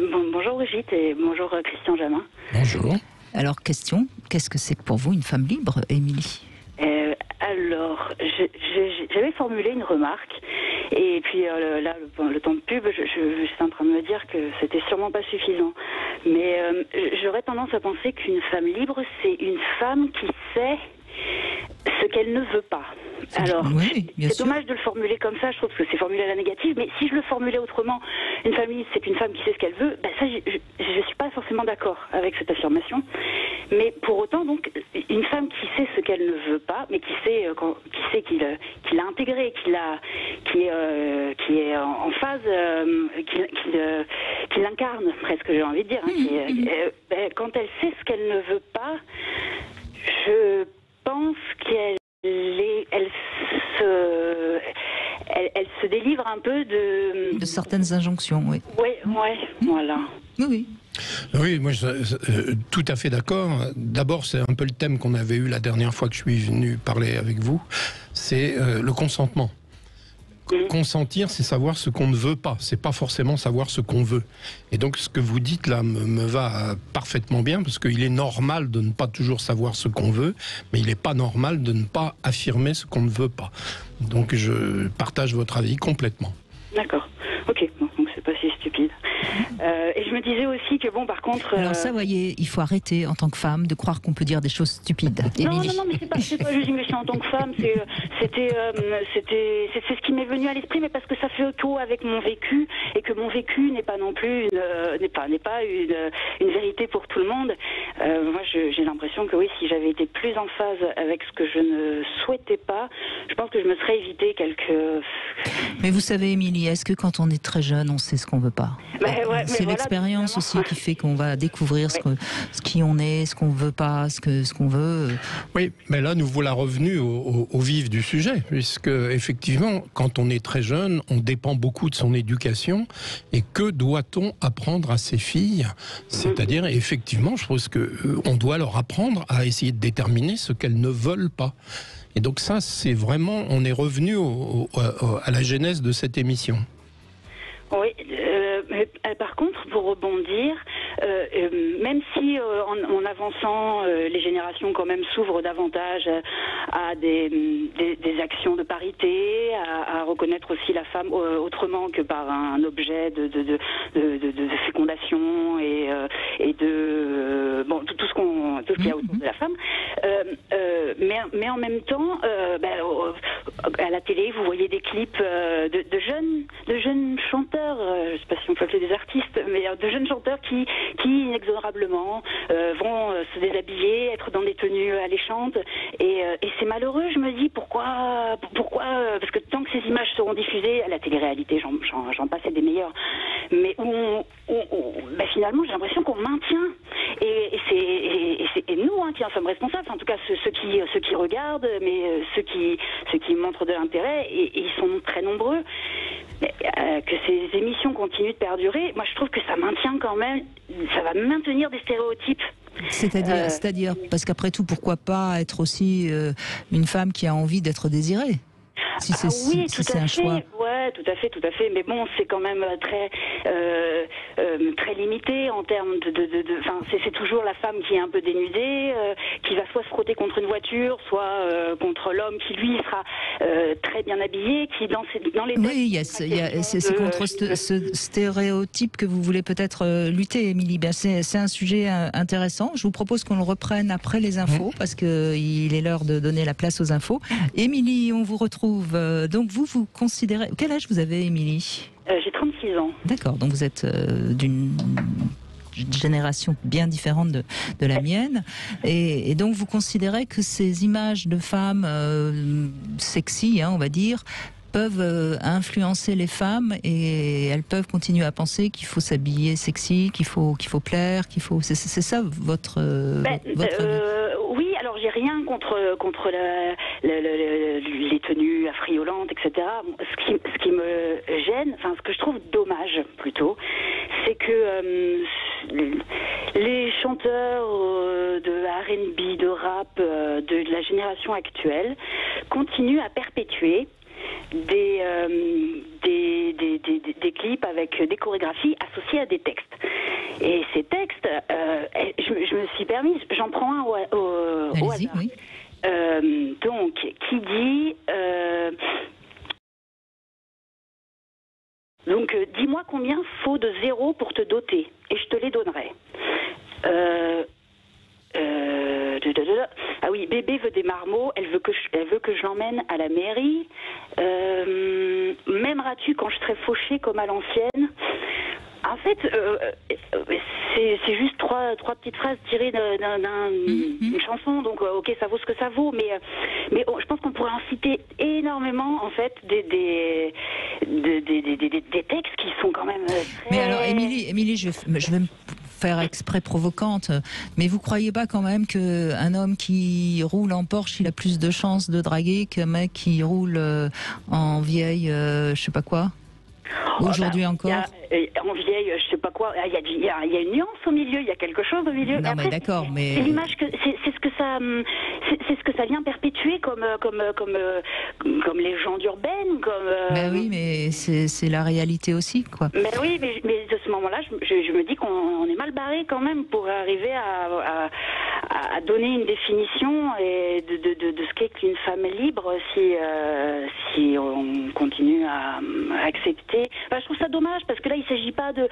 Bonjour Brigitte et bonjour Christian Jamin. Bonjour. Alors, question, qu'est-ce que c'est pour vous une femme libre, Émilie ? Alors, j'avais formulé une remarque et puis là, le temps de pub, je suis en train de me dire que c'était sûrement pas suffisant. Mais j'aurais tendance à penser qu'une femme libre, c'est une femme qui sait ce qu'elle ne veut pas. Alors, oui, c'est dommage de le formuler comme ça, je trouve que c'est formulé à la négative, mais si je le formulais autrement, une femme libre, c'est une femme qui sait ce qu'elle veut, ça, je suis pas forcément d'accord avec cette affirmation. Mais pour autant, donc, une femme qui sait ce qu'elle ne veut pas, mais qui sait qu'il l'a intégré, qui est en phase, qui l'incarne presque, j'ai envie de dire. Quand elle sait ce qu'elle ne veut pas, je pense qu'elle se délivre un peu de certaines injonctions, oui. Oui, voilà. Oui. Oui, moi, tout à fait d'accord. D'abord, c'est un peu le thème qu'on avait eu la dernière fois que je suis venu parler avec vous. C'est le consentement. Consentir, c'est savoir ce qu'on ne veut pas. C'est pas forcément savoir ce qu'on veut. Et donc, ce que vous dites là me va parfaitement bien, parce qu'il est normal de ne pas toujours savoir ce qu'on veut, mais il n'est pas normal de ne pas affirmer ce qu'on ne veut pas. Donc, je partage votre avis complètement. D'accord. Ok. Donc, c'est pas si stupide. Et je me disais aussi que bon, par contre... Alors ça, voyez, il faut arrêter en tant que femme de croire qu'on peut dire des choses stupides. Non, mais c'est pas juste une question en tant que femme, c'était ce qui m'est venu à l'esprit, mais parce que ça fait écho avec mon vécu, et que mon vécu n'est pas non plus une vérité pour tout le monde. Moi, j'ai l'impression que oui, si j'avais été plus en phase avec ce que je ne souhaitais pas, je pense que je me serais évité quelques... Mais vous savez, Émilie, est-ce que quand on est très jeune, on sait ce qu'on veut pas ? C'est l'expérience aussi qui fait qu'on va découvrir ce qui on est, ce qu'on veut pas, ce qu'on veut. Oui, mais là, nous voilà revenus au vif du sujet, puisque effectivement, quand on est très jeune, on dépend beaucoup de son éducation. Et que doit-on apprendre à ses filles ? C'est-à-dire, effectivement, je pense qu'on doit leur apprendre à essayer de déterminer ce qu'elles ne veulent pas. Et donc ça, c'est vraiment, on est revenu à la genèse de cette émission. Oui, mais par contre, pour rebondir, même si en avançant, les générations quand même s'ouvrent davantage à des actions de parité, à reconnaître aussi la femme autrement que par un objet de fécondation et de tout ce qu'il y a autour de la femme, mais en même temps, à la télé, vous voyez des clips de jeunes chanteurs. Je ne sais pas si on peut appeler des artistes, mais de jeunes chanteurs qui inexorablement vont se déshabiller, être dans des tenues alléchantes, et c'est malheureux. Je me dis pourquoi parce que tant que ces images seront diffusées à la télé-réalité, j'en passe des meilleures, mais finalement j'ai l'impression qu'on maintient et nous qui en sommes responsables, en tout cas ceux qui regardent, mais ceux qui montrent de l'intérêt, et ils sont très nombreux. Que ces émissions continuent de perdurer, moi je trouve que ça maintient quand même, ça va maintenir des stéréotypes. C'est-à-dire, parce qu'après tout, pourquoi pas être aussi une femme qui a envie d'être désirée ? Si c'est un choix. Ouais, tout à fait. Mais bon, c'est quand même très limité en termes c'est toujours la femme qui est un peu dénudée, qui va soit se frotter contre une voiture, soit contre l'homme qui lui sera très bien habillé, qui dans les oui, c'est contre ce stéréotype que vous voulez peut-être lutter, Émilie. C'est un sujet intéressant. Je vous propose qu'on le reprenne après les infos, parce que il est l'heure de donner la place aux infos. Émilie, on vous retrouve. Donc vous considérez... Quel âge vous avez, Émilie ? J'ai 36 ans. D'accord, donc vous êtes d'une génération bien différente de la mienne. Et donc vous considérez que ces images de femmes sexy, on va dire, peuvent influencer les femmes, et elles peuvent continuer à penser qu'il faut s'habiller sexy, qu'il faut plaire, c'est ça votre oui, alors j'ai rien contre les tenues affriolantes, etc. Ce qui me gêne, ce que je trouve dommage plutôt, c'est que les chanteurs de R&B, de rap, de la génération actuelle continuent à perpétuer des clips avec des chorégraphies associées à des textes. j'en prends un au hasard. Oui. Donc, qui dit... Donc, dis-moi combien faut de zéros pour te doter, et je te les donnerai. Ah oui, bébé veut des marmots, elle veut que je l'emmène à la mairie. M'aimeras-tu quand je serai fauchée comme à l'ancienne? En fait, c'est juste trois petites phrases tirées d'une chanson, donc ok, ça vaut ce que ça vaut, mais je pense qu'on pourrait en citer énormément, en fait, des textes qui sont quand même très... Mais alors, Émilie, je vais me faire exprès provocante, mais vous croyez pas quand même qu'un homme qui roule en Porsche, il a plus de chances de draguer qu'un mec qui roule en vieille, je sais pas quoi? Aujourd'hui encore. En vieille, je sais pas quoi. Il y a une nuance au milieu. Il y a quelque chose au milieu. Non, après, mais d'accord, mais c'est l'image que c'est ce que ça vient perpétuer comme légende urbaine, comme. Ben oui, mais c'est la réalité aussi, quoi. Mais oui, mais de ce moment-là, je me dis qu'on est mal barré quand même pour arriver à donner une définition et de ce qu'est qu'une femme libre si on continue à accepter. Enfin, je trouve ça dommage parce que là, il ne s'agit pas de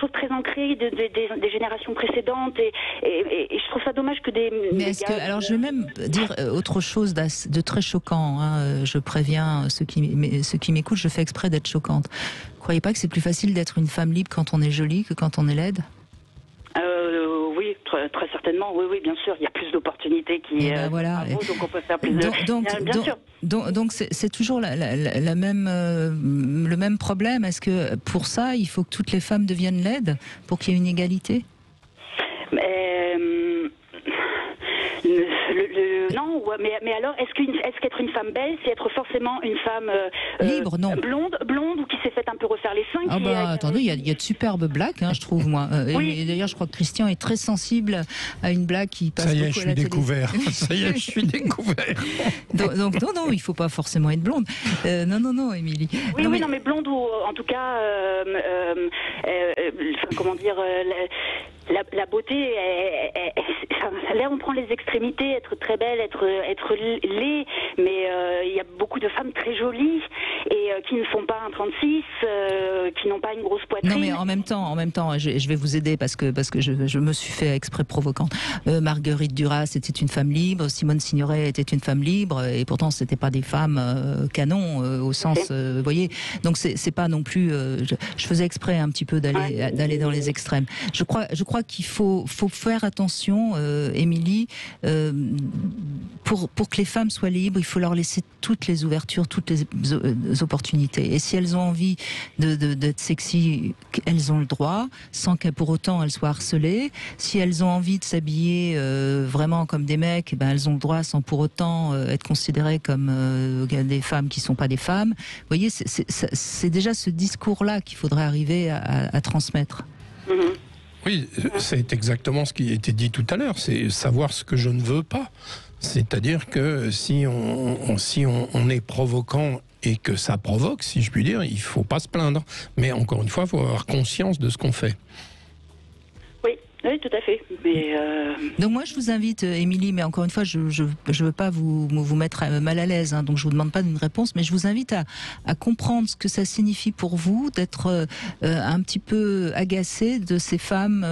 choses très ancrées des générations précédentes et je trouve ça dommage que alors, je vais même dire autre chose de très choquant. Hein. Je préviens ceux qui m'écoutent, je fais exprès d'être choquante. Vous croyez pas que c'est plus facile d'être une femme libre quand on est jolie que quand on est laide? Oui, très certainement. Oui, bien sûr. Il y a plus d'opportunités voilà. Donc on peut faire plus de... Bien sûr. Donc c'est toujours le même problème. Est-ce que pour ça, il faut que toutes les femmes deviennent laides pour qu'il y ait une égalité? Non, mais alors, est-ce qu'être une femme belle, c'est être forcément une femme libre? Non. Blonde ou qui s'est fait un peu refaire les seins? Attendez, il y a de superbes blagues, je trouve, moi. Oui. Et d'ailleurs, je crois que Christian est très sensible à une blague qui passe beaucoup à la télé. Ça y est, je suis découvert. Donc non, il faut pas forcément être blonde. Non, Émilie. Oui, non, mais blonde ou en tout cas, comment dire... La beauté, là on prend les extrémités, être très belle, être laid, mais il y a beaucoup de femmes très jolies et qui ne font pas un 36, qui n'ont pas une grosse poitrine. Non, mais en même temps, je vais vous aider parce que je me suis fait exprès provocante. Marguerite Duras était une femme libre, Simone Signoret était une femme libre, et pourtant c'était pas des femmes canons au sens, vous voyez. Donc c'est pas non plus. Je faisais exprès un petit peu d'aller dans les extrêmes. Je crois qu'il faut faire attention, Émilie, pour que les femmes soient libres, il faut leur laisser toutes les ouvertures, toutes les opportunités. Et si elles ont envie d'être sexy, elles ont le droit, sans que pour autant elles soient harcelées. Si elles ont envie de s'habiller vraiment comme des mecs, elles ont le droit sans pour autant être considérées comme des femmes qui ne sont pas des femmes. Vous voyez, c'est déjà ce discours-là qu'il faudrait arriver à transmettre. Oui, c'est exactement ce qui a été dit tout à l'heure, c'est savoir ce que je ne veux pas. C'est-à-dire que si on est provoquant et que ça provoque, si je puis dire, il ne faut pas se plaindre. Mais encore une fois, il faut avoir conscience de ce qu'on fait. Oui, tout à fait. Mais Donc moi, je vous invite, Émilie, mais encore une fois, je veux pas vous mettre mal à l'aise, donc je vous demande pas d'une réponse, mais je vous invite à comprendre ce que ça signifie pour vous d'être un petit peu agacé de ces femmes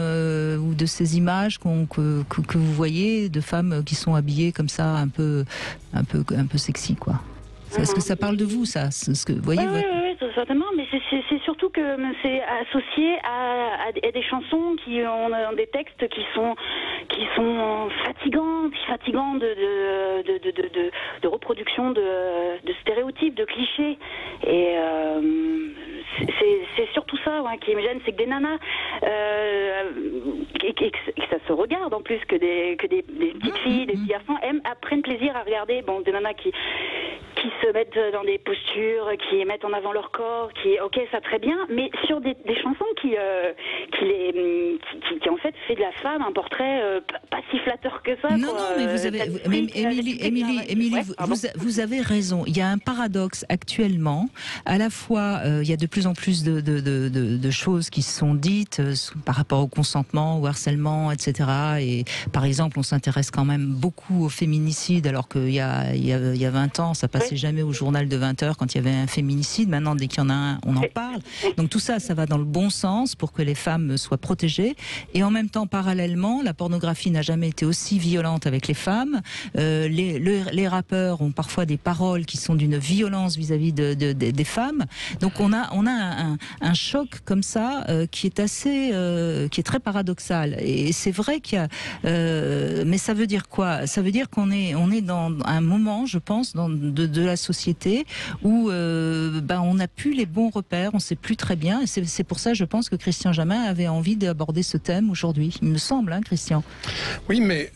ou de ces images que vous voyez de femmes qui sont habillées comme ça, un peu sexy, quoi. Est-ce que ça parle de vous, ça, ce que vous voyez? Oui, certainement, mais c'est surtout que c'est associé à des chansons qui ont des textes qui sont fatigants de reproduction de stéréotypes, de clichés. Et c'est surtout ça qui me gêne, c'est que des nanas et que ça se regarde en plus, que des petites filles, des petits garçons prennent plaisir à regarder des nanas qui qui se mettent dans des postures, qui mettent en avant leur corps, ok, ça très bien, mais sur des chansons qui en fait fait de la femme un portrait pas si flatteur que ça. Non, mais vous avez, Émilie, vous avez raison. Il y a un paradoxe actuellement. À la fois, il y a de plus en plus de choses qui sont dites par rapport au consentement, au harcèlement, etc. Et par exemple, on s'intéresse quand même beaucoup au féminicide, alors qu'il y a 20 ans, ça passait jamais au journal de 20h quand il y avait un féminicide. Maintenant, dès qu'il y en a un, on en parle. Donc tout ça va dans le bon sens pour que les femmes soient protégées. Et en même temps, parallèlement, la pornographie n'a jamais été aussi violente avec les femmes. Les rappeurs ont parfois des paroles qui sont d'une violence vis-à-vis des femmes. Donc on a un choc comme ça qui est très paradoxal. Et c'est vrai qu'il y a, mais ça veut dire quoi? Ça veut dire qu'on est dans un moment, je pense, de la société où on n'a plus les bons repères, on ne sait plus très bien. Et c'est pour ça, je pense, que Christian Jamin avait envie d'aborder ce thème aujourd'hui. Il me semble, hein, Christian. Oui, mais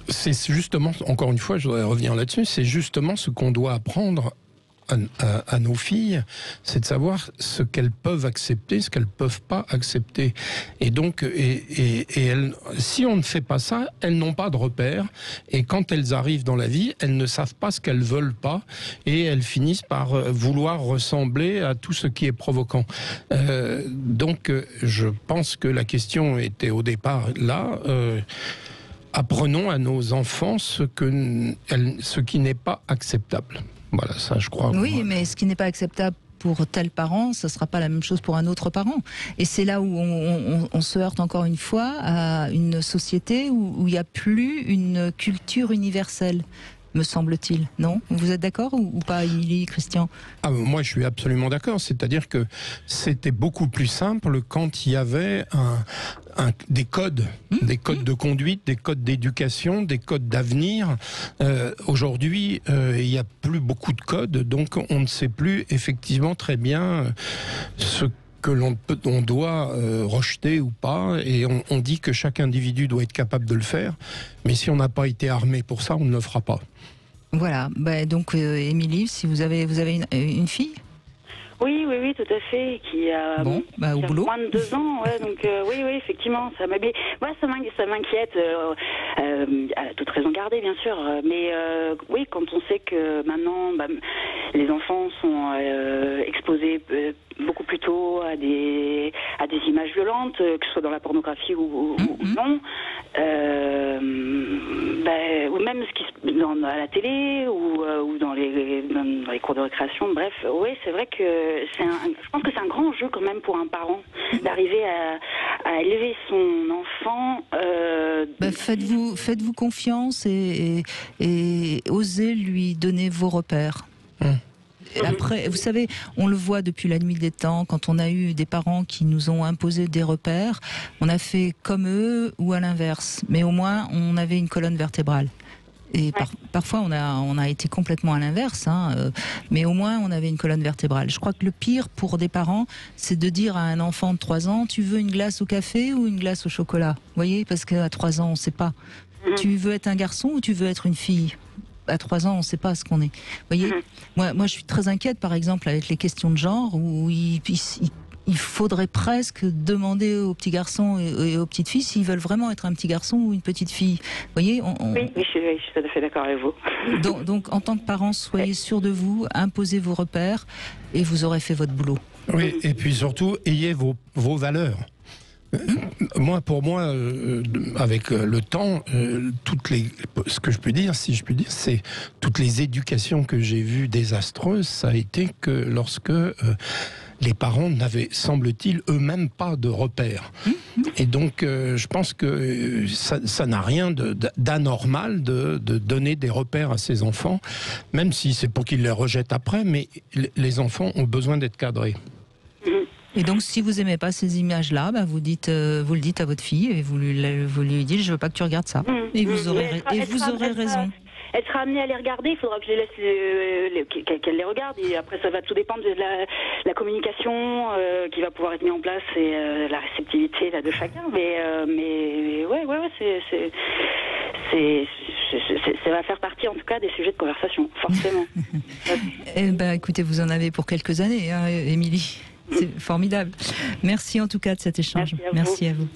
c'est justement, encore une fois, je voudrais revenir là-dessus, c'est justement ce qu'on doit apprendre à nos filles, c'est de savoir ce qu'elles peuvent accepter, ce qu'elles peuvent pas accepter. Et donc, elles, si on ne fait pas ça, elles n'ont pas de repères. Et quand elles arrivent dans la vie, elles ne savent pas ce qu'elles veulent pas, et elles finissent par vouloir ressembler à tout ce qui est provoquant. Donc, je pense que la question était au départ là. Apprenons à nos enfants ce qui n'est pas acceptable. Voilà, ça je crois. Oui, mais ce qui n'est pas acceptable pour tel parent, ça ne sera pas la même chose pour un autre parent. Et c'est là où on se heurte encore une fois à une société où il n'y a plus une culture universelle, me semble-t-il. Non? Vous êtes d'accord ou pas, Émilie, Christian? Moi, je suis absolument d'accord. C'est-à-dire que c'était beaucoup plus simple quand il y avait des codes de conduite, des codes d'éducation, des codes d'avenir. Aujourd'hui, il n'y a plus beaucoup de codes, donc on ne sait plus effectivement très bien ce que on doit rejeter ou pas, et on dit que chaque individu doit être capable de le faire, mais si on n'a pas été armé pour ça, on ne le fera pas. Voilà, donc Émilie, si vous avez une fille? Oui, tout à fait, qui a, au boulot. Moins de 2 ans, ouais, donc oui, effectivement, ça m'inquiète, à toute raison gardée, bien sûr, mais oui, quand on sait que maintenant, les enfants sont exposés beaucoup plus tôt à des images violentes, que ce soit dans la pornographie ou non, ou même à la télé ou dans les cours de récréation, bref, oui, c'est vrai que je pense que c'est un grand jeu quand même pour un parent d'arriver à élever son enfant. Faites-vous confiance et osez lui donner vos repères. Après, vous savez, on le voit depuis la nuit des temps, quand on a eu des parents qui nous ont imposé des repères, on a fait comme eux ou à l'inverse. Mais au moins, on avait une colonne vertébrale. Et parfois, on a été complètement à l'inverse, mais au moins, on avait une colonne vertébrale. Je crois que le pire pour des parents, c'est de dire à un enfant de 3 ans, tu veux une glace au café ou une glace au chocolat? Vous voyez, parce qu'à 3 ans, on ne sait pas. Tu veux être un garçon ou tu veux être une fille? À 3 ans, on ne sait pas ce qu'on est. Vous voyez, moi, je suis très inquiète, par exemple, avec les questions de genre, où il faudrait presque demander aux petits garçons et aux petites filles s'ils veulent vraiment être un petit garçon ou une petite fille. Vous voyez, Oui, je suis tout à fait d'accord avec vous. Donc, en tant que parents, soyez sûrs de vous, imposez vos repères et vous aurez fait votre boulot. Oui, et puis surtout, ayez vos valeurs. Pour moi, avec le temps, ce que je peux dire, si je puis dire, c'est toutes les éducations que j'ai vues désastreuses, ça a été que lorsque les parents n'avaient, semble-t-il, eux-mêmes pas de repères. Et donc, je pense que ça n'a rien d'anormal de donner des repères à ses enfants, même si c'est pour qu'ils les rejettent après, mais les enfants ont besoin d'être cadrés. Et donc, si vous aimez pas ces images-là, vous le dites à votre fille et vous lui dites, je veux pas que tu regardes ça. Et vous aurez raison. Elle sera amenée à les regarder, il faudra que je les laisse qu'elle les regarde, et après ça va tout dépendre de la communication qui va pouvoir être mise en place et la réceptivité de chacun. Mais ouais, c'est ça va faire partie en tout cas des sujets de conversation, forcément. Eh ben, écoutez, vous en avez pour quelques années, hein, Émilie. C'est formidable. Merci en tout cas de cet échange. Merci à vous.